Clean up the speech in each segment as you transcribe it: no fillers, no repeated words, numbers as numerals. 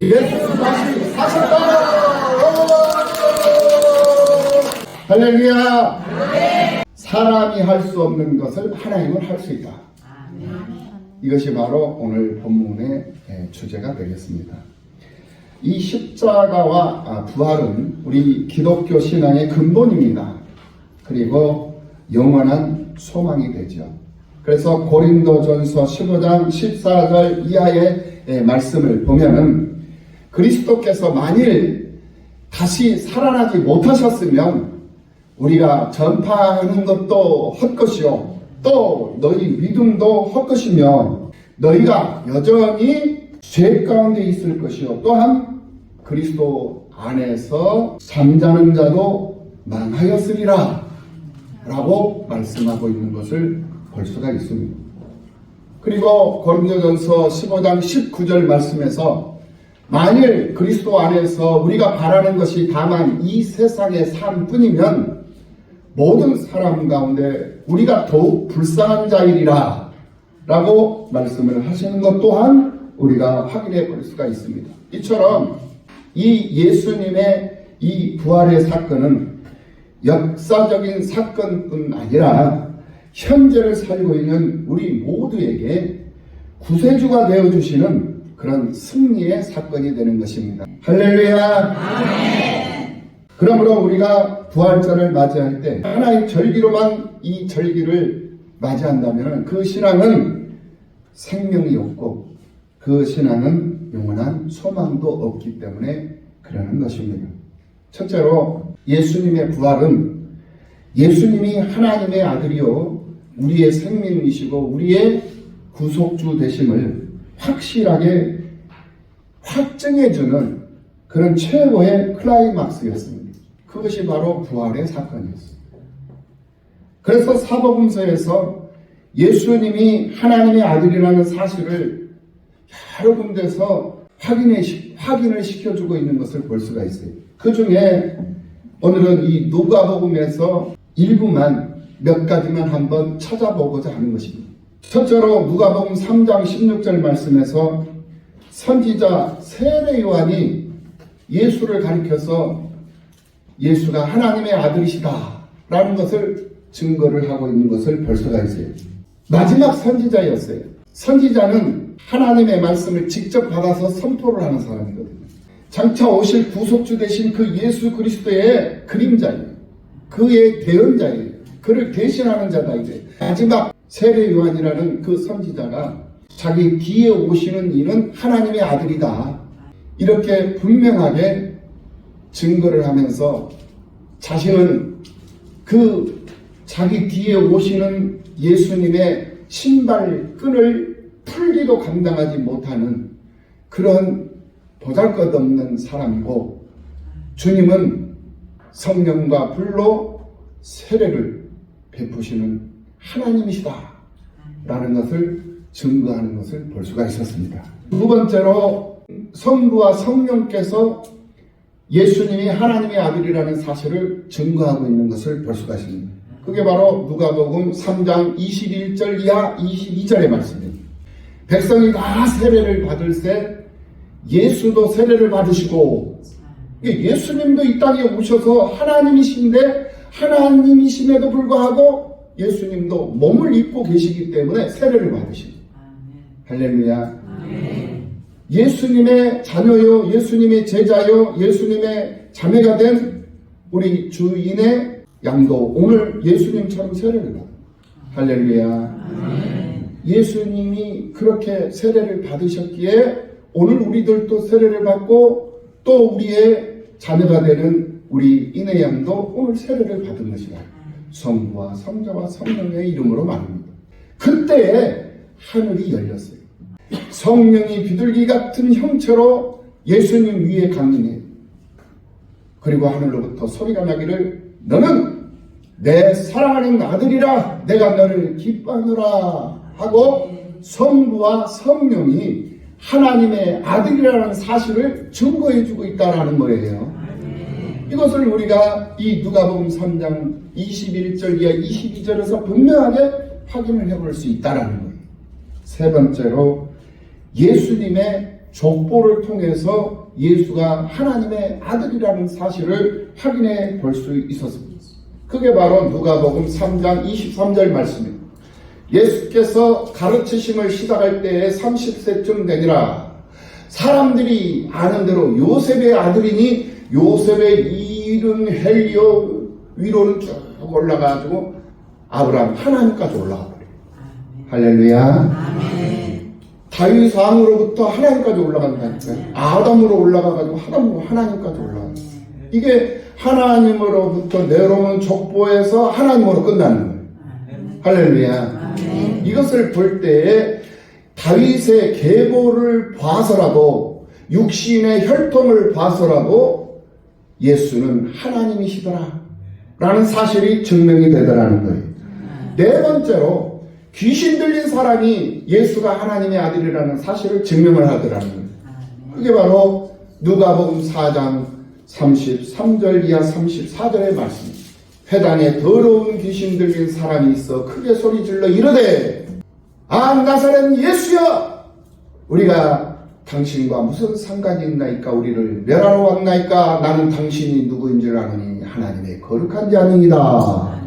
예수 다시 사셨다. 할렐루야. 사람이 할 수 없는 것을 하나님은 할 수 있다. 이것이 바로 오늘 본문의 주제가 되겠습니다. 이 십자가와 부활은 우리 기독교 신앙의 근본입니다. 그리고 영원한 소망이 되죠. 그래서 고린도전서 15장 14절 이하의 말씀을 보면은 그리스도께서 만일 다시 살아나지 못하셨으면 우리가 전파하는 것도 헛것이요 또 너희 믿음도 헛것이며 너희가 여전히 죄 가운데 있을 것이요 또한 그리스도 안에서 잠자는 자도 망하였으리라 라고 말씀하고 있는 것을 볼 수가 있습니다. 그리고 고린도전서 15장 19절 말씀에서 만일 그리스도 안에서 우리가 바라는 것이 다만 이 세상의 삶뿐이면 모든 사람 가운데 우리가 더욱 불쌍한 자이리라 라고 말씀을 하시는 것 또한 우리가 확인해 볼 수가 있습니다. 이처럼 이 예수님의 이 부활의 사건은 역사적인 사건뿐 아니라 현재를 살고 있는 우리 모두에게 구세주가 되어주시는 그런 승리의 사건이 되는 것입니다. 할렐루야. 아멘. 그러므로 우리가 부활절을 맞이할 때 하나의 절기로만 이 절기를 맞이한다면 그 신앙은 생명이 없고 그 신앙은 영원한 소망도 없기 때문에 그러는 것입니다. 첫째로 예수님의 부활은 예수님이 하나님의 아들이요 우리의 생명이시고 우리의 구속주 되심을 확실하게 확증해주는 그런 최고의 클라이막스였습니다. 그것이 바로 부활의 사건이었습니다. 그래서 사복음서에서 예수님이 하나님의 아들이라는 사실을 여러 군데서 확인을 시켜주고 있는 것을 볼 수가 있어요. 그 중에 오늘은 이 누가복음에서 일부만 몇 가지만 한번 찾아보고자 하는 것입니다. 첫째로 누가복음 3장 16절 말씀에서 선지자 세례 요한이 예수를 가리켜서 예수가 하나님의 아들이시다 라는 것을 증거를 하고 있는 것을 볼 수가 있어요. 마지막 선지자였어요. 선지자는 하나님의 말씀을 직접 받아서 선포를 하는 사람이거든요. 장차 오실 구속주 되신 그 예수 그리스도의 그림자예요. 그의 대언자예요. 그를 대신하는 자다 이제. 마지막 세례 요한이라는 그 선지자가 자기 뒤에 오시는 이는 하나님의 아들이다. 이렇게 분명하게 증거를 하면서 자신은 그 자기 뒤에 오시는 예수님의 신발끈을 풀기도 감당하지 못하는 그런 보잘것없는 사람이고 주님은 성령과 불로 세례를 베푸시는 하나님이시다 라는 것을 증거하는 것을 볼 수가 있었습니다. 두 번째로 성부와 성령께서 예수님이 하나님의 아들이라는 사실을 증거하고 있는 것을 볼 수가 있습니다. 그게 바로 누가복음 3장 21절 이하 22절의 말씀입니다. 백성이 다 세례를 받을 때 예수도 세례를 받으시고 예수님도 이 땅에 오셔서 하나님이신데 하나님이심에도 불구하고 예수님도 몸을 입고 계시기 때문에 세례를 받으십니다. 할렐루야. 예수님의 자녀요 예수님의 제자요 예수님의 자매가 된 우리 주인의 양도 오늘 예수님처럼 세례를 받아요. 할렐루야. 예수님이 그렇게 세례를 받으셨기에 오늘 우리들도 세례를 받고 또 우리의 자녀가 되는 우리 인의 양도 오늘 세례를 받은 것이다. 성부와 성자와 성령의 이름으로 말합니다. 그때에 하늘이 열렸어요. 성령이 비둘기 같은 형체로 예수님 위에 강림해요. 그리고 하늘로부터 소리가 나기를 너는 내 사랑하는 아들이라 내가 너를 기뻐하노라 하고 성부와 성령이 하나님의 아들이라는 사실을 증거해주고 있다는 거예요. 이것을 우리가 이 누가복음 3장 21절 이하 22절에서 분명하게 확인을 해볼 수 있다는 거예요. 세 번째로 예수님의 족보를 통해서 예수가 하나님의 아들이라는 사실을 확인해 볼 수 있었습니다. 그게 바로 누가복음 3장 23절 말씀입니다. 예수께서 가르치심을 시작할 때에 30세쯤 되니라. 사람들이 아는 대로 요셉의 아들이니 요셉의 이름 헬리오 위로는 쭉 올라가지고 아브라함 하나님까지 올라가 버려요. 할렐루야. 아멘. 다윗 왕으로부터 하나님까지 올라간다니까요. 아담으로 올라가가지고 하나님까지 올라가요. 이게 하나님으로부터 내려오는 족보에서 하나님으로 끝나는 거예요. 할렐루야. 아멘. 이것을 볼 때에 다윗의 계보를 봐서라도 육신의 혈통을 봐서라도 예수는 하나님이시더라 라는 사실이 증명이 되더라는 거예요. 네 번째로 귀신 들린 사람이 예수가 하나님의 아들이라는 사실을 증명을 하더라는 거예요. 그게 바로 누가복음 4장 33절 이하 34절의 말씀입니다. 회당에 더러운 귀신 들린 사람이 있어 크게 소리질러 이르되 아 나사렛 예수여 우리가 당신과 무슨 상관이 있나이까 우리를 멸하러 왔나이까 나는 당신이 누구인 줄 아느니 하나님의 거룩한 자니이다.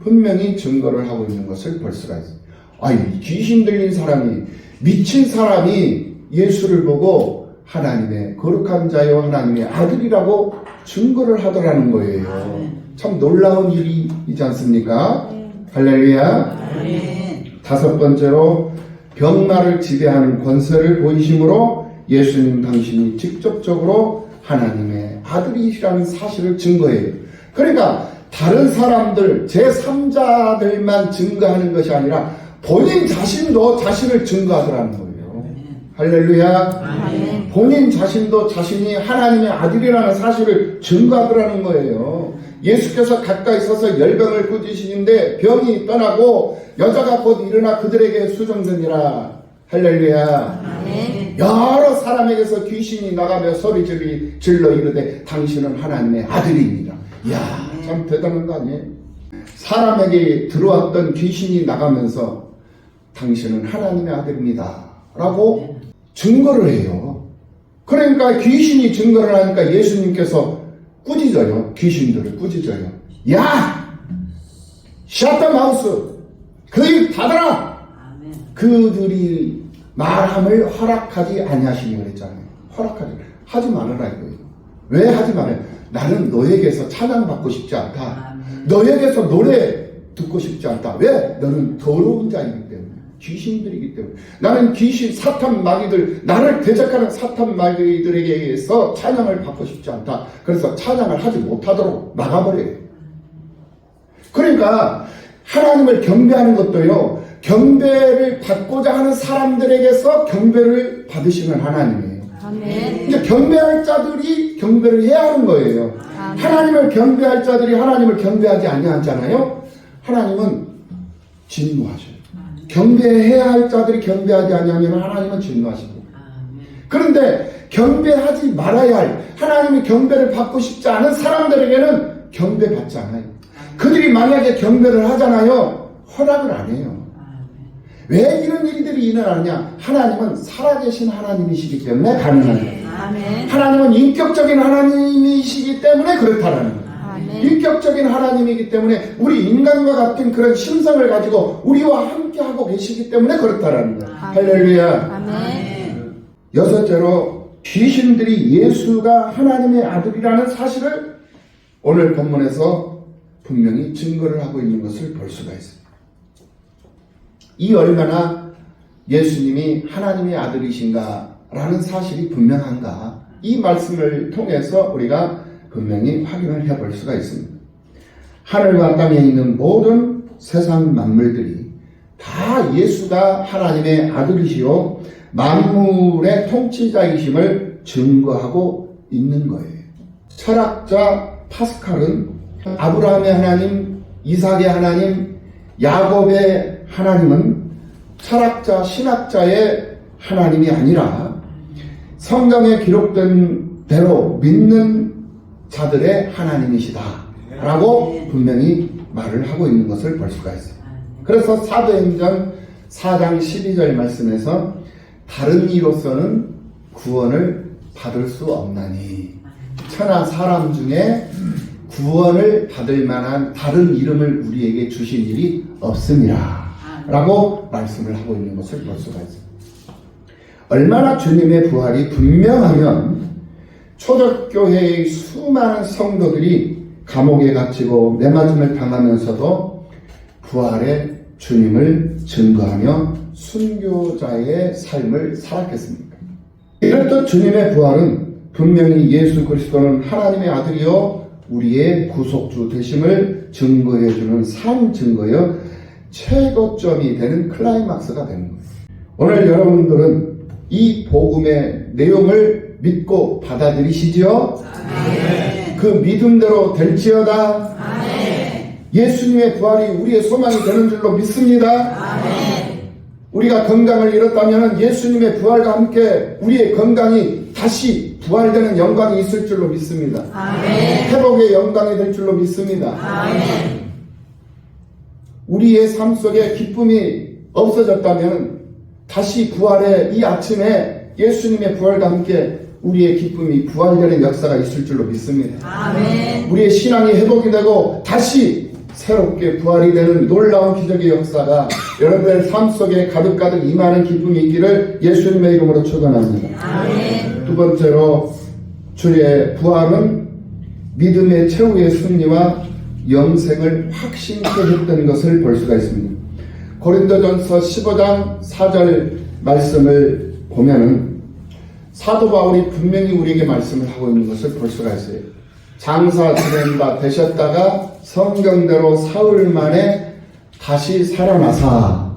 분명히 증거를 하고 있는 것을 볼 수가 있어요. 아니 귀신 들린 사람이 미친 사람이 예수를 보고 하나님의 거룩한 자요 하나님의 아들이라고 증거를 하더라는 거예요. 참 놀라운 일이지 않습니까? 할렐루야. 다섯 번째로 병마를 지배하는 권세를 보이심으로 예수님 당신이 직접적으로 하나님의 아들이시라는 사실을 증거해요. 그러니까 다른 사람들 제3자들만 증거하는 것이 아니라 본인 자신도 자신을 증거하더라는 거예요. 할렐루야. 본인 자신도 자신이 하나님의 아들이라는 사실을 증거하더라는 거예요. 예수께서 가까이 서서 열병을 꾸짖으시는데 병이 떠나고 여자가 곧 일어나 그들에게 수정되니라. 할렐루야. 아멘. 여러 사람에게서 귀신이 나가며 소리 질러 이르되 당신은 하나님의 아들입니다. 이야 참 대단한 거 아니에요? 사람에게 들어왔던 귀신이 나가면서 당신은 하나님의 아들입니다 라고 증거를 해요. 그러니까 귀신이 증거를 하니까 예수님께서 꾸짖어요. 귀신들을 꾸짖어요. 야! 샷더 마우스! 그 입 닫아라! 그들이 말함을 허락하지 아니하시니 그랬잖아요. 하지 말아라 이거예요. 왜 하지 말아요? 나는 너에게서 찬양받고 싶지 않다. 너에게서 노래 듣고 싶지 않다. 왜? 너는 더러운 자이기 때문에. 귀신들이기 때문에. 나는 귀신, 사탄 마귀들, 나를 대적하는 사탄 마귀들에게서 찬양을 받고 싶지 않다. 그래서 찬양을 하지 못하도록 막아버려요. 그러니까 하나님을 경배하는 것도요, 경배를 받고자 하는 사람들에게서 경배를 받으시는 하나님이에요. 아멘. 이제 경배할 자들이 경배를 해야 하는 거예요. 아멘. 하나님을 경배할 자들이 하나님을 경배하지 아니하잖아요. 하나님은 진노하셔요. 경배해야 할 자들이 경배하지 아니하면 하나님은 진노하십니다. 그런데 경배하지 말아야 할 하나님이 경배를 받고 싶지 않은 사람들에게는 경배받지 않아요. 그들이 만약에 경배를 하잖아요. 허락을 안 해요. 왜 이런 일들이 일어나느냐? 하나님은 살아계신 하나님이시기 때문에 가능한 거예요. 하나님은 인격적인 하나님이시기 때문에 그렇다라는 거예요. 인격적인 하나님이기 때문에 우리 인간과 같은 그런 심성을 가지고 우리와 함께하고 계시기 때문에 그렇다라는 거예요. 할렐루야. 여섯째로 귀신들이 예수가 하나님의 아들이라는 사실을 오늘 본문에서 분명히 증거를 하고 있는 것을 볼 수가 있습니다. 이 얼마나 예수님이 하나님의 아들이신가라는 사실이 분명한가, 이 말씀을 통해서 우리가 분명히 확인을 해볼 수가 있습니다. 하늘과 땅에 있는 모든 세상 만물들이 다 예수가 하나님의 아들이시요 만물의 통치자이심을 증거하고 있는 거예요. 철학자 파스칼은 아브라함의 하나님, 이삭의 하나님, 야곱의 하나님은 철학자, 신학자의 하나님이 아니라 성경에 기록된 대로 믿는 자들의 하나님이시다 라고 분명히 말을 하고 있는 것을 볼 수가 있어요. 그래서 사도행전 4장 12절 말씀에서 다른 이로서는 구원을 받을 수 없나니 천하 사람 중에 구원을 받을 만한 다른 이름을 우리에게 주신 일이 없음이라 라고 말씀을 하고 있는 것을 볼 수가 있습니다. 얼마나 주님의 부활이 분명하면 초대교회의 수많은 성도들이 감옥에 갇히고 매맞음을 당하면서도 부활의 주님을 증거하며 순교자의 삶을 살았겠습니까? 이렇듯 주님의 부활은 분명히 예수 그리스도는 하나님의 아들이요 우리의 구속주 되심을 증거해주는 산 증거여 최고점이 되는 클라이막스가 되는 거예요. 오늘 여러분들은 이 복음의 내용을 믿고 받아들이시지요? 아멘. 그 믿음대로 될지어다. 아멘. 예수님의 부활이 우리의 소망이 되는 줄로 믿습니다. 아멘. 우리가 건강을 잃었다면 예수님의 부활과 함께 우리의 건강이 다시 부활되는 영광이 있을 줄로 믿습니다. 아멘. 회복의 영광이 될 줄로 믿습니다. 아멘. 우리의 삶 속에 기쁨이 없어졌다면 다시 부활의 이 아침에 예수님의 부활과 함께 우리의 기쁨이 부활되는 역사가 있을 줄로 믿습니다. 아멘. 우리의 신앙이 회복이 되고 다시 새롭게 부활이 되는 놀라운 기적의 역사가 여러분의 삶 속에 가득가득 임하는 기쁨이 있기를 예수님의 이름으로 축원합니다. 아멘. 두 번째로 주의 부활은 믿음의 최후의 승리와 영생을 확신케 했던 것을 볼 수가 있습니다. 고린도전서 15장 4절 말씀을 보면은 사도 바울이 분명히 우리에게 말씀을 하고 있는 것을 볼 수가 있어요. 장사 지낸 바 되셨다가 성경대로 사흘 만에 다시 살아나사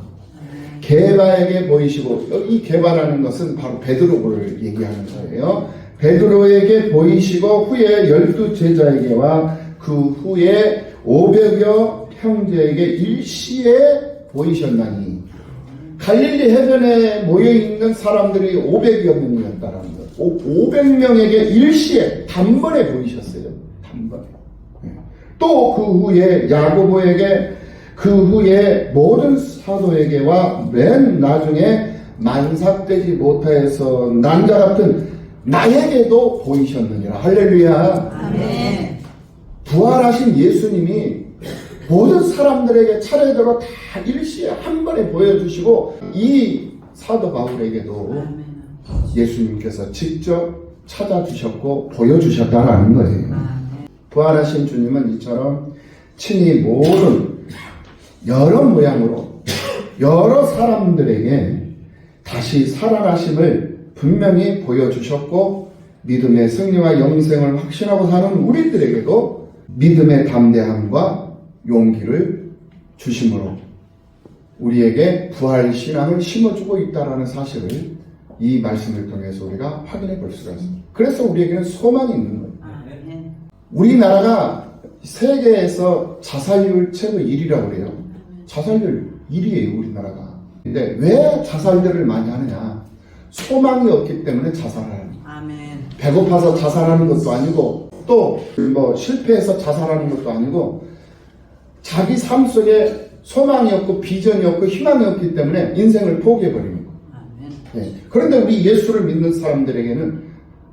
게바에게 보이시고, 이 게바라는 것은 바로 베드로를 얘기하는 거예요. 베드로에게 보이시고 후에 12 제자에게와 그 후에 500여 형제에게 일시에 보이셨나니. 갈릴리 해변에 모여있는 사람들이 500여 명이었다라는 것. 500명에게 일시에 단번에 보이셨어요. 단번에. 또 그 후에 야고보에게, 그 후에 모든 사도에게와 맨 나중에 만삭되지 못하여서 난자 같은 나에게도 보이셨느니라. 할렐루야. 아멘. 부활하신 예수님이 모든 사람들에게 차례대로 다 일시에 한 번에 보여주시고, 이 사도 바울에게도 예수님께서 직접 찾아주셨고 보여주셨다라는 거예요. 부활하신 주님은 이처럼 친히 모든 여러 모양으로 여러 사람들에게 다시 살아나심을 분명히 보여주셨고, 믿음의 승리와 영생을 확신하고 사는 우리들에게도 믿음의 담대함과 용기를 주심으로 우리에게 부활 신앙을 심어주고 있다는 사실을 이 말씀을 통해서 우리가 확인해 볼 수가 있습니다. 그래서 우리에게는 소망이 있는 거예요. 우리나라가 세계에서 자살률 최고 1위라고 그래요. 자살률 1위예요, 우리나라가. 근데 왜 자살들을 많이 하느냐? 소망이 없기 때문에 자살하는 거예요. 배고파서 자살하는 것도 아니고, 또 뭐 실패해서 자살하는 것도 아니고, 자기 삶 속에 소망이 없고 비전이 없고 희망이 없기 때문에 인생을 포기해버리는 거예요. 네. 그런데 우리 예수를 믿는 사람들에게는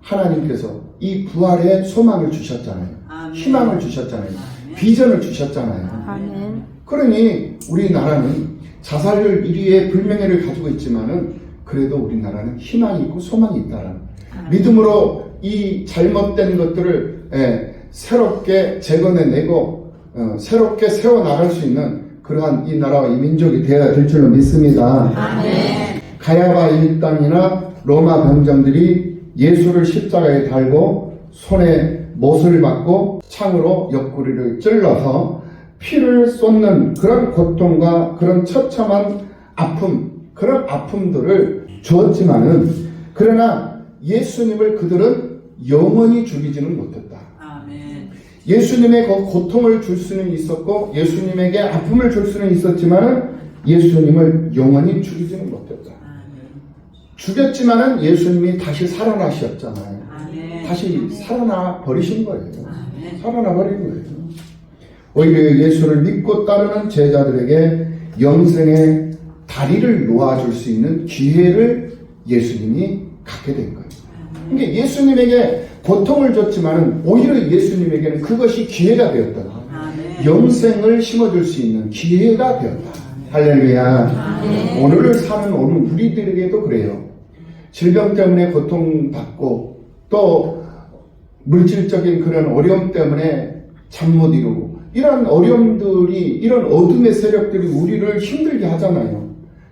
하나님께서 이 부활의 소망을 주셨잖아요. 아멘. 희망을 주셨잖아요. 아멘. 비전을 주셨잖아요. 아멘. 그러니 우리나라는 자살률 1위의 불명예를 가지고 있지만은 그래도 우리나라는 희망이 있고 소망이 있다라는 믿음으로 이 잘못된 것들을 새롭게 재건해내고 새롭게 세워나갈 수 있는 그러한 이 나라와 이 민족이 되어야 될 줄로 믿습니다. 아멘. 가야바 일당이나 로마 병정들이 예수를 십자가에 달고 손에 못을 받고 창으로 옆구리를 찔러서 피를 쏟는 그런 고통과 그런 처참한 아픔, 그런 아픔들을 주었지만은, 그러나 예수님을 그들은 영원히 죽이지는 못했다. 아멘. 예수님의 그 고통을 줄 수는 있었고 예수님에게 아픔을 줄 수는 있었지만은 예수님을 영원히 죽이지는 못했다. 죽였지만은 예수님이 다시 살아나셨잖아요. 아멘. 다시 살아나 버리신 거예요. 아멘. 살아나 버린 거예요. 오히려 예수를 믿고 따르는 제자들에게 영생의 다리를 놓아줄 수 있는 기회를 예수님이 갖게 된 거예요. 그러니까 예수님에게 고통을 줬지만 오히려 예수님에게는 그것이 기회가 되었다. 영생을 심어줄 수 있는 기회가 되었다. 할렐루야. 오늘을 사는 오늘 우리들에게도 그래요. 질병 때문에 고통받고 또 물질적인 그런 어려움 때문에 잠 못 이루고 이런 어려움들이 이런 어둠의 세력들이 우리를 힘들게 하잖아요.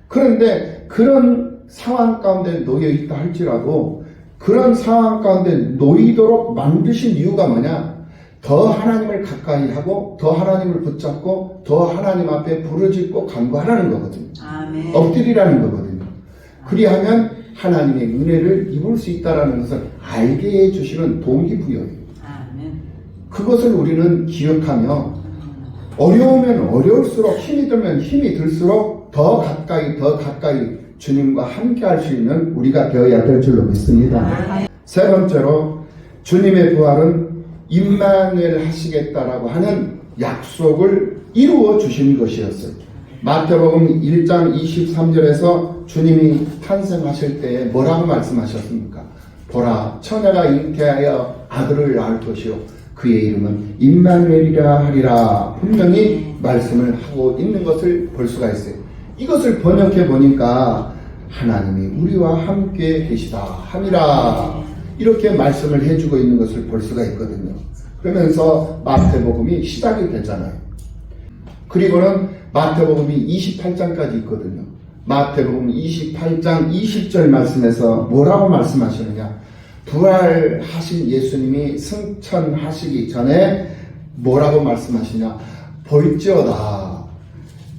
그런데 그런 상황 가운데 놓여 있다 할지라도 그런 상황 가운데 놓이도록 만드신 이유가 뭐냐? 더 하나님을 가까이 하고 더 하나님을 붙잡고 더 하나님 앞에 부르짖고 간구하라는 거거든요. 아멘. 엎드리라는 거거든요. 그리하면 하나님의 은혜를 입을 수 있다는 것을 알게 해주시는 동기부여예요. 아멘. 그것을 우리는 기억하며 어려우면 어려울수록 힘이 들면 힘이 들수록 더 가까이 주님과 함께 할 수 있는 우리가 되어야 될 줄로 믿습니다. 세 번째로 주님의 부활은 임마누엘 하시겠다라고 하는 약속을 이루어 주신 것이었어요. 마태복음 1장 23절에서 주님이 탄생하실 때에 뭐라고 말씀하셨습니까? 보라, 처녀가 잉태하여 아들을 낳을 것이요 그의 이름은 임마누엘이라 하리라. 분명히 말씀을 하고 있는 것을 볼 수가 있어요. 이것을 번역해 보니까 하나님이 우리와 함께 계시다 함이라 이렇게 말씀을 해주고 있는 것을 볼 수가 있거든요. 그러면서 마태복음이 시작이 되잖아요. 그리고는 마태복음이 28장까지 있거든요. 마태복음 28장 20절 말씀에서 뭐라고 말씀하시느냐? 부활하신 예수님이 승천하시기 전에 뭐라고 말씀하시냐? 볼지어다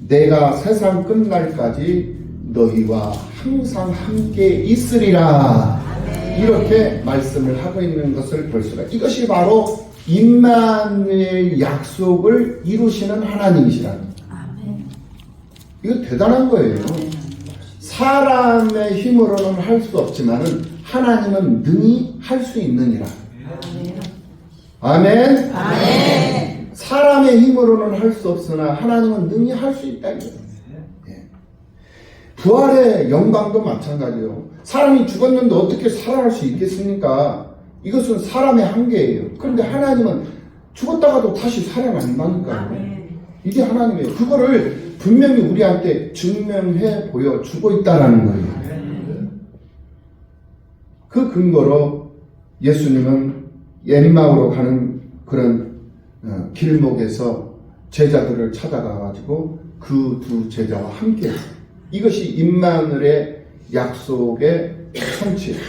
내가 세상 끝날까지 너희와 항상 함께 있으리라. 이렇게 말씀을 하고 있는 것을 볼 수가. 이것이 바로 임마누엘 약속을 이루시는 하나님이시라는 거예요. 이거 대단한 거예요. 사람의 힘으로는 할 수 없지만은 하나님은 능히 할 수 있느니라. 아멘. 아멘. 사람의 힘으로는 할 수 없으나 하나님은 능히 할 수 있다. 부활의 영광도 마찬가지예요. 사람이 죽었는데 어떻게 살아날 수 있겠습니까? 이것은 사람의 한계예요. 그런데 하나님은 죽었다가도 다시 살아난다니까요. 이게 하나님이에요. 그거를 분명히 우리한테 증명해 보여주고 있다는 거예요. 그 근거로 예수님은 엠마오로 가는 그런 길목에서 제자들을 찾아가가지고 그 두 제자와 함께 이것이 임마누엘의 약속의 성취예요.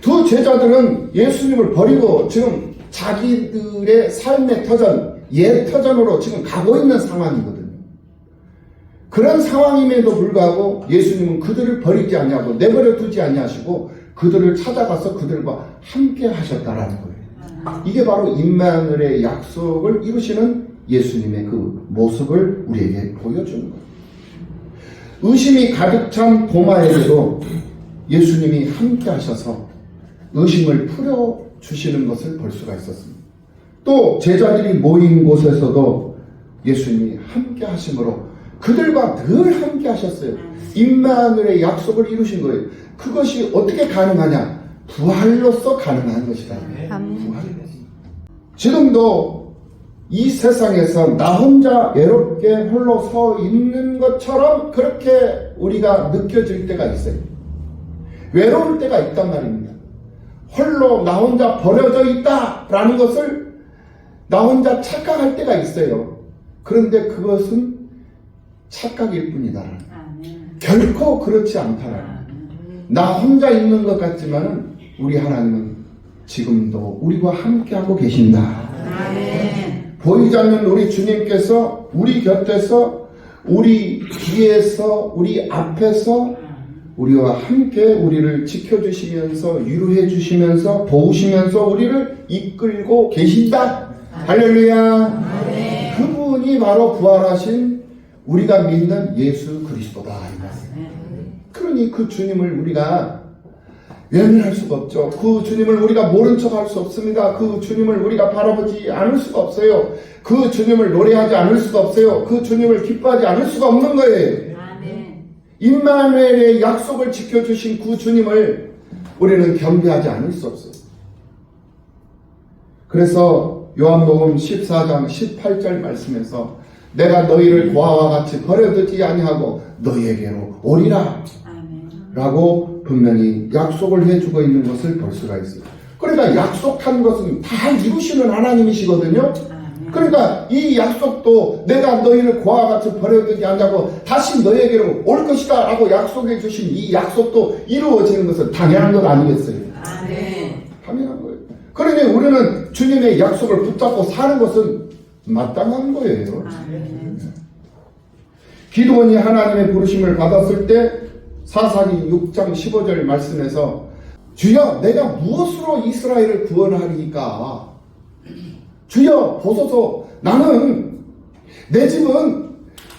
두 제자들은 예수님을 버리고 지금 자기들의 삶의 터전, 옛 터전으로 지금 가고 있는 상황이거든요. 그런 상황임에도 불구하고 예수님은 그들을 버리지 아니하고 내버려 두지 아니하시고 그들을 찾아가서 그들과 함께 하셨다라는 거예요. 이게 바로 임마누엘의 약속을 이루시는 예수님의 그 모습을 우리에게 보여주는 거예요. 의심이 가득 찬 도마에게도 예수님이 함께 하셔서 의심을 풀어주시는 것을 볼 수가 있었습니다. 또 제자들이 모인 곳에서도 예수님이 함께 하심으로 그들과 늘 함께 하셨어요. 임마누엘의 약속을 이루신 거예요. 그것이 어떻게 가능하냐? 부활로서 가능한 것이다. 부활로서. 지금도 이 세상에서 나 혼자 외롭게 홀로 서 있는 것처럼 그렇게 우리가 느껴질 때가 있어요. 외로울 때가 있단 말입니다. 홀로 나 혼자 버려져 있다라는 것을 나 혼자 착각할 때가 있어요. 그런데 그것은 착각일 뿐이다. 결코 그렇지 않다. 나 혼자 있는 것 같지만은 우리 하나님은 지금도 우리와 함께하고 계신다. 보이지 않는 우리 주님께서 우리 곁에서 우리 뒤에서 우리 앞에서 우리와 함께 우리를 지켜주시면서 위로해 주시면서 도우시면서 우리를 이끌고 계신다. 할렐루야. 그분이 바로 부활하신 우리가 믿는 예수 그리스도다. 그러니 그 주님을 우리가 외면할 수가 없죠. 그 주님을 우리가 모른 척 할 수 없습니다. 그 주님을 우리가 바라보지 않을 수가 없어요. 그 주님을 노래하지 않을 수가 없어요. 그 주님을 기뻐하지 않을 수가 없는 거예요. 임마누엘의 약속을 지켜주신 그 주님을 우리는 경배하지 않을 수 없어요. 그래서 요한복음 14장 18절 말씀에서 내가 너희를 고아와 같이 버려두지 아니하고 너희에게로 오리라 라고 분명히 약속을 해주고 있는 것을 볼 수가 있어요. 그러니까 약속한 것은 다 이루시는 하나님이시거든요. 그러니까 이 약속도 내가 너희를 고아와 같이 버려두지 않냐고 다시 너희에게로 올 것이다 라고 약속해 주신 이 약속도 이루어지는 것은 당연한 것 아니겠어요? 당연한 거예요. 그러니 우리는 주님의 약속을 붙잡고 사는 것은 마땅한 거예요. 기드온이 하나님의 부르심을 받았을 때 사사기 6장 15절 말씀에서 주여 내가 무엇으로 이스라엘을 구원하리까? 주여 보소서 나는 내 집은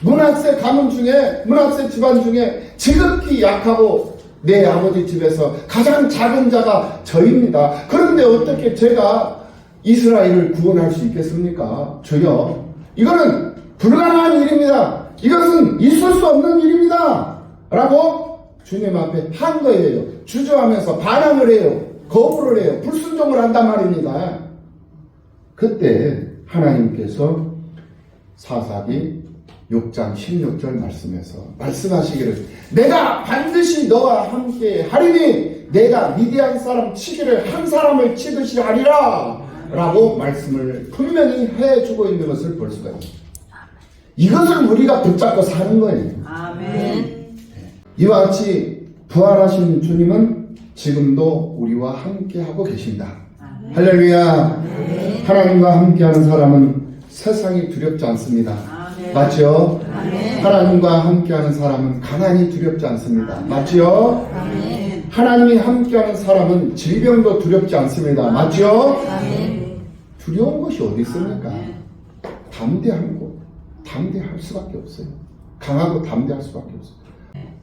므낫세 가문 중에 므낫세 집안 중에 지극히 약하고 내 아버지 집에서 가장 작은 자가 저입니다. 그런데 어떻게 제가 이스라엘을 구원할 수 있겠습니까? 주여 이거는 불가능한 일입니다. 이것은 있을 수 없는 일입니다. 라고 주님 앞에 한 거예요. 주저하면서 반항을 해요. 거부를 해요. 불순종을 한단 말입니다. 그때 하나님께서 사사기 6장 16절 말씀에서 말씀하시기를 내가 반드시 너와 함께 하리니 내가 미디안 사람 치기를 한 사람을 치듯이 하리라 라고 말씀을 분명히 해주고 있는 것을 볼 수가 있습니다. 이것을 우리가 붙잡고 사는 거예요. 아멘. 이와 같이 부활하신 주님은 지금도 우리와 함께 하고 계신다. 아멘. 할렐루야. 아멘. 하나님과 함께하는 사람은 세상이 두렵지 않습니다. 아멘. 맞죠? 아멘. 하나님과 함께하는 사람은 가난이 두렵지 않습니다. 아멘. 맞죠? 아멘. 하나님이 함께하는 사람은 질병도 두렵지 않습니다. 맞죠? 아멘. 두려운 것이 어디 있습니까? 담대할 수밖에 없어요. 강하고 담대할 수밖에 없어요.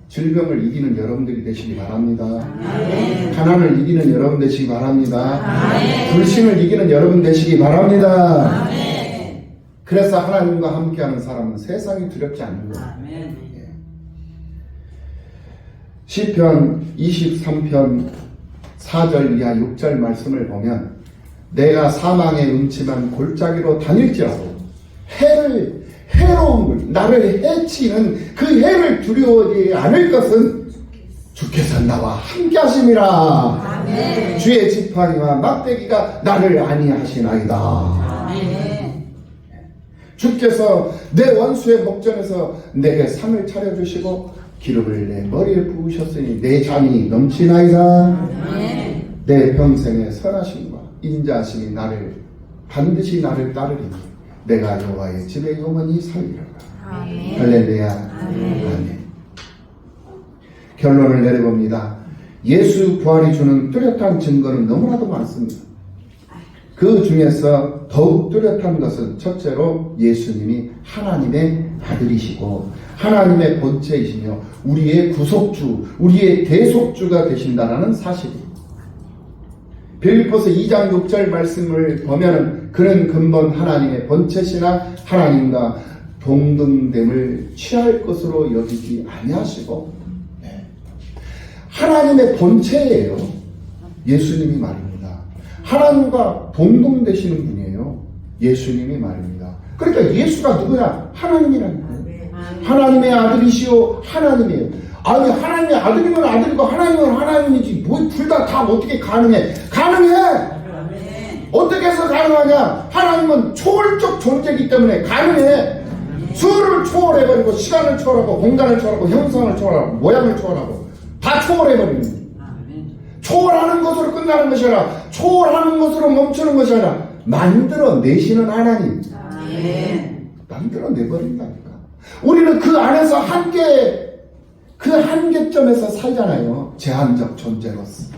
질병을 이기는 여러분들이 되시기 바랍니다. 아멘. 가난을 이기는 여러분 되시기 바랍니다. 아멘. 불신을 이기는 여러분 되시기 바랍니다. 아멘. 그래서 하나님과 함께하는 사람은 세상이 두렵지 않는 거예요. 예. 시편 23편 4절 이하 6절 말씀을 보면 내가 사망의 음침한 골짜기로 다닐지라도 해로운 걸, 나를 해치는 그 해를 두려워하지 않을 것은 주께서 나와 함께 하심이라. 아멘. 주의 지팡이와 막대기가 나를 안위하시나이다. 아멘. 주께서 내 원수의 목전에서 내게 상을 차려주시고 기름을 내 머리에 부으셨으니 내 잔이 넘치나이다. 아멘. 내 평생의 선하심과 인자하심이 반드시 나를 따르리니 내가 여호와의 집에 영원히 살리라. 아멘. 할렐루야. 아멘. 아멘. 결론을 내려봅니다. 예수 부활이 주는 뚜렷한 증거는 너무나도 많습니다. 그 중에서 더욱 뚜렷한 것은 첫째로 예수님이 하나님의 아들이시고 하나님의 본체이시며 우리의 구속주, 우리의 대속주가 되신다는 사실입니다. 빌립보서 2장 6절 말씀을 보면 그는 근본 하나님의 본체시나 하나님과 동등됨을 취할 것으로 여기지 아니하시고 하나님의 본체예요. 예수님이 말입니다. 하나님과 동등되시는 분이에요. 예수님이 말입니다. 그러니까 예수가 누구냐? 하나님이라는 거예요. 하나님의 아들이시오 하나님이에요. 아니 하나님의 아들이면 아들이고 하나님은 하나님이지 뭐 둘 다 어떻게 가능해? 가능해! 어떻게 해서 가능하냐? 하나님은 초월적 존재이기 때문에 가능해. 수를 초월해버리고 시간을 초월하고 공간을 초월하고 형상을 초월하고 모양을 초월하고 다 초월해버리는 거예요. 초월하는 것으로 끝나는 것이 아니라 초월하는 것으로 멈추는 것이 아니라 만들어내시는 하나님. 만들어내버린다니까. 우리는 그 안에서 그 한계점에서 살잖아요. 제한적 존재로서.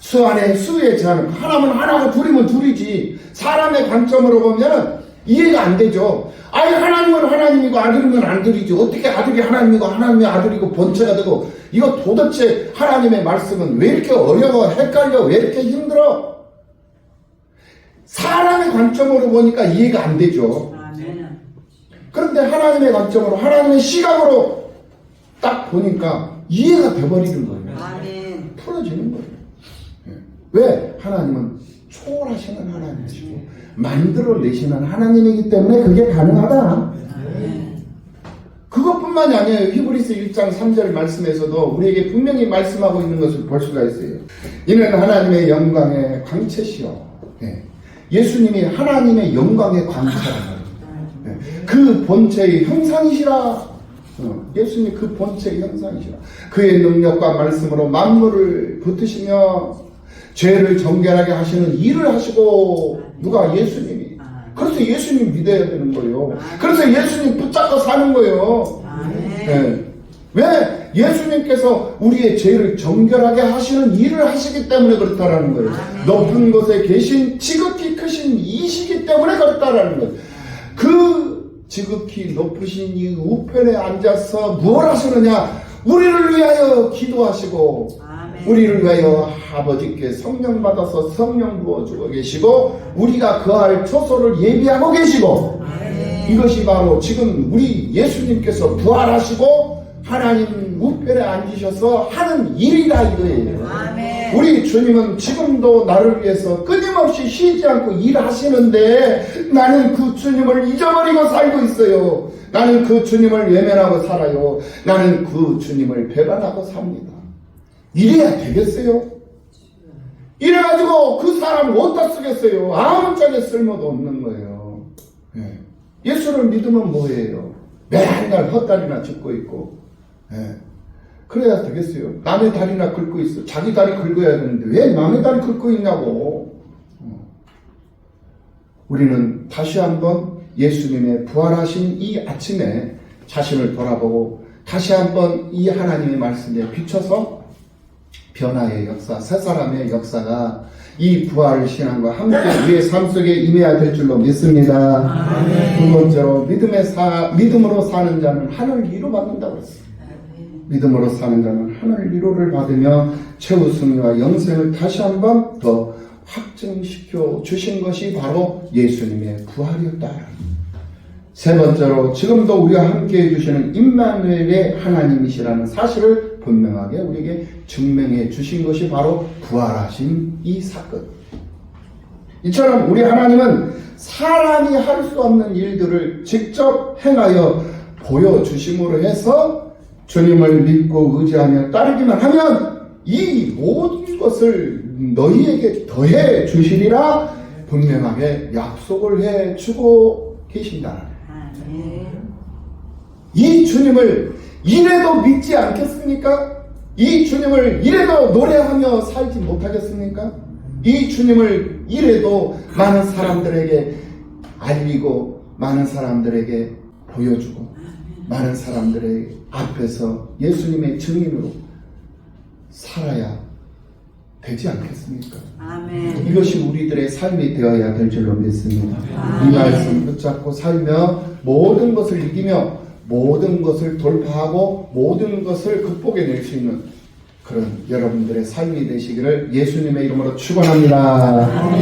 수 안에 수의 제한. 하나면 하나고 둘이면 둘이지. 사람의 관점으로 보면 이해가 안 되죠. 아니 하나님은 하나님이고 아들이면 아들이지. 어떻게 아들이 하나님이고 하나님이 아들이고 본체가 되고. 이거 도대체 하나님의 말씀은 왜 이렇게 어려워, 헷갈려, 왜 이렇게 힘들어? 사람의 관점으로 보니까 이해가 안 되죠. 그런데 하나님의 관점으로, 하나님의 시각으로 딱 보니까 이해가 돼버리는 거예요. 풀어지는 거예요. 왜? 하나님은 초월하시는 하나님이시고 만들어내시는 하나님이기 때문에 그게 가능하다. 그것뿐만이 아니에요. 히브리서 1장 3절 말씀에서도 우리에게 분명히 말씀하고 있는 것을 볼 수가 있어요. 이는 하나님의 영광의 광채시요. 예수님이 하나님의 영광의 광채라는 거예요. 그 본체의 형상이시라. 예수님이 그 본체의 형상이시라. 그의 능력과 말씀으로 만물을 붙으시며 죄를 정결하게 하시는 일을 하시고. 누가? 예수님이. 그래서 예수님 믿어야 되는 거예요. 그래서 예수님 붙잡고 사는 거예요. 왜? 예수님께서 우리의 죄를 정결하게 하시는 일을 하시기 때문에 그렇다라는 거예요. 높은 곳에 계신 지극히 크신 이시기 때문에 그렇다라는 거예요. 그 지극히 높으신 이 우편에 앉아서 무엇 하시느냐? 우리를 위하여 기도하시고 우리를 위하여 아버지께 성령 받아서 성령 부어주고 계시고 우리가 그할 초소를 예비하고 계시고 이것이 바로 지금 우리 예수님께서 부활하시고 하나님 우편에 앉으셔서 하는 일이다 이거예요. 우리 주님은 지금도 나를 위해서 끊임없이 쉬지 않고 일하시는데 나는 그 주님을 잊어버리고 살고 있어요. 나는 그 주님을 외면하고 살아요. 나는 그 주님을 배반하고 삽니다. 이래야 되겠어요? 이래가지고 그 사람 어디다 쓰겠어요? 아무짝에 쓸모도 없는 거예요. 예수를 믿으면 뭐예요? 맨날 헛다리나 짚고 있고 그래야 되겠어요? 남의 다리나 긁고 있어. 자기 다리 긁어야 되는데 왜 남의 다리 긁고 있냐고. 우리는 다시 한번 예수님의 부활하신 이 아침에 자신을 돌아보고 다시 한번 이 하나님의 말씀에 비춰서 변화의 역사, 새 사람의 역사가 이 부활 신앙과 함께 우리의 삶 속에 임해야 될 줄로 믿습니다. 두 번째로 믿음으로 사는 자는 하늘 위로 받는다고 했어요. 믿음으로 사는 자는 하늘 위로를 받으며 최우승과 영생을 다시 한번 더 확증시켜 주신 것이 바로 예수님의 부활이었다. 세 번째로 지금도 우리와 함께 해주시는 임마누엘의 하나님이시라는 사실을 분명하게 우리에게 증명해 주신 것이 바로 부활하신 이 사건. 이처럼 우리 하나님은 사람이 할 수 없는 일들을 직접 행하여 보여주심으로 해서 주님을 믿고 의지하며 따르기만 하면 이 모든 것을 너희에게 더해 주시리라 분명하게 약속을 해 주고 계신다. 이 주님을 이래도 믿지 않겠습니까? 이 주님을 이래도 노래하며 살지 못하겠습니까? 이 주님을 이래도 많은 사람들에게 알리고 많은 사람들에게 보여주고 많은 사람들의 앞에서 예수님의 증인으로 살아야 되지 않겠습니까? 아멘. 이것이 우리들의 삶이 되어야 될 줄로 믿습니다. 아멘. 이 말씀 붙잡고 살며 모든 것을 이기며 모든 것을 돌파하고 모든 것을 극복해낼 수 있는 그런 여러분들의 삶이 되시기를 예수님의 이름으로 축원합니다.